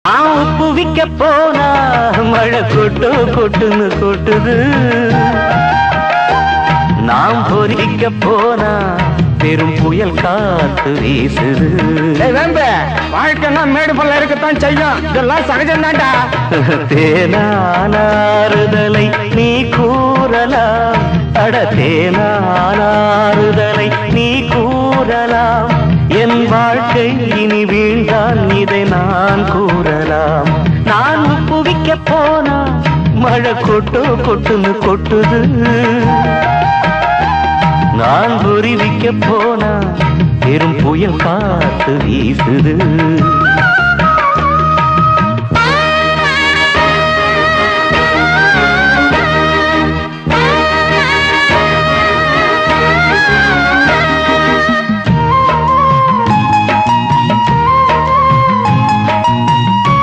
உப்பு விக்க போனா மழை கொட்டுன்னு கொட்டுது. நாம் பொறிக்க போனா பெரும் புயல் காத்து வீசுது. வாழ்க்கைன்னா மேடு பல்ல இருக்கத்தான் செய்யும், இதெல்லாம் சகஜம் தான்டா. தேனானாறுதலை நீ கூறலாம், அட தேனானாறுதலை நீ கூறலாம். என் வாழ்க்கை இனி வீழ்ந்தான் இதை நான் கூறலாம். நான் உப்பு விக்க போனா மழை கொட்டுன்னு கொட்டுது. நான் பொறிவிக்க போனா பெரும் புயல் காத்து வீசுது.